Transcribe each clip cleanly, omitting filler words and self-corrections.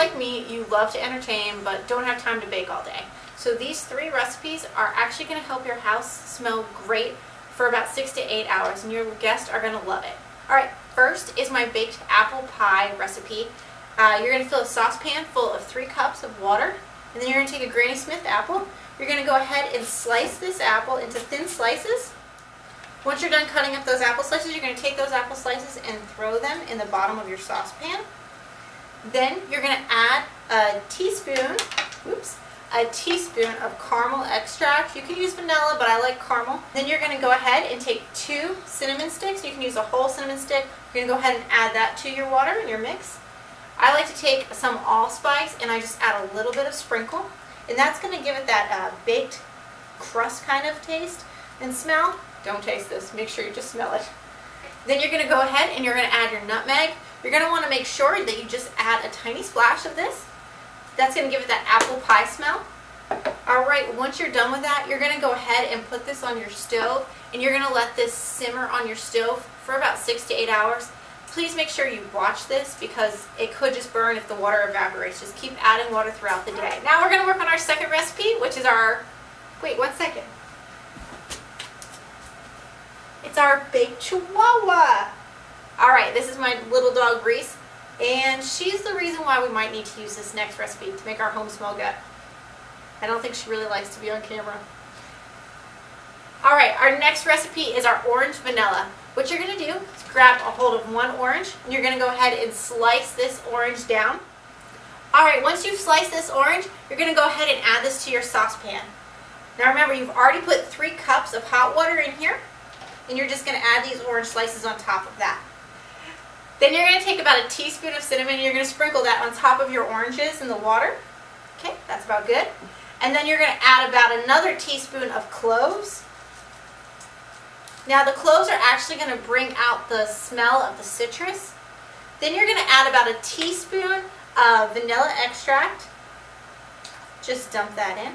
like me, you love to entertain but don't have time to bake all day. So these 3 recipes are actually going to help your house smell great for about 6 to 8 hours, and your guests are going to love it. Alright, first is my baked apple pie recipe. You're going to fill a saucepan full of 3 cups of water, and then you're going to take a Granny Smith apple. You're going to go ahead and slice this apple into thin slices. Once you're done cutting up those apple slices, you're going to take those apple slices and throw them in the bottom of your saucepan. Then you're going to add a teaspoon of caramel extract. You can use vanilla, but I like caramel. Then you're going to go ahead and take 2 cinnamon sticks. You can use a whole cinnamon stick. You're going to go ahead and add that to your water and your mix. I like to take some allspice and I just add a little bit of sprinkle. And that's going to give it that baked crust kind of taste and smell. Don't taste this. Make sure you just smell it. Then you're going to go ahead and you're going to add your nutmeg. You're going to want to make sure that you just add a tiny splash of this. That's going to give it that apple pie smell. Alright, once you're done with that, you're going to go ahead and put this on your stove, and you're going to let this simmer on your stove for about 6 to 8 hours. Please make sure you watch this because it could just burn if the water evaporates. Just keep adding water throughout the day. Now we're going to work on our second recipe, which is our, wait 1 second. It's our baked chihuahua. Alright, this is my little dog Reese, and she's the reason why we might need to use this next recipe to make our home smell good. I don't think she really likes to be on camera. Alright, our next recipe is our orange vanilla. What you're going to do is grab a hold of 1 orange, and you're going to go ahead and slice this orange down. Alright, once you've sliced this orange, you're going to go ahead and add this to your saucepan. Now remember, you've already put 3 cups of hot water in here, and you're just going to add these orange slices on top of that. Then you're going to take about a teaspoon of cinnamon, and you're going to sprinkle that on top of your oranges in the water. Okay, that's about good. And then you're going to add about another teaspoon of cloves. Now the cloves are actually going to bring out the smell of the citrus. Then you're going to add about a teaspoon of vanilla extract. Just dump that in.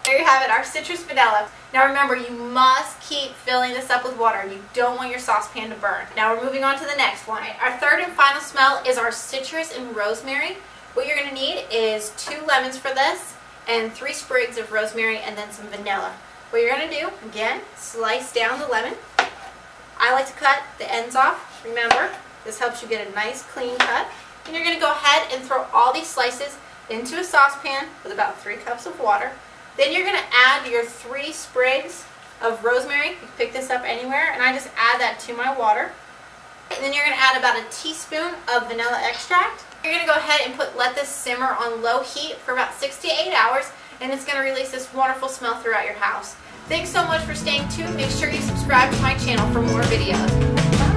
There you have it, our citrus vanilla. Now remember, you must keep filling this up with water. You don't want your saucepan to burn. Now we're moving on to the next one. Our third and final smell is our citrus and rosemary. What you're going to need is 2 lemons for this, and 3 sprigs of rosemary, and then some vanilla. What you're going to do, again, slice down the lemon. I like to cut the ends off. Remember, this helps you get a nice clean cut. And you're going to go ahead and throw all these slices into a saucepan with about 3 cups of water. Then you're going to add your 3 sprigs of rosemary. You can pick this up anywhere, and I just add that to my water. And then you're going to add about a teaspoon of vanilla extract. You're going to go ahead and let this simmer on low heat for about 6 to 8 hours, and it's going to release this wonderful smell throughout your house. Thanks so much for staying tuned. Make sure you subscribe to my channel for more videos.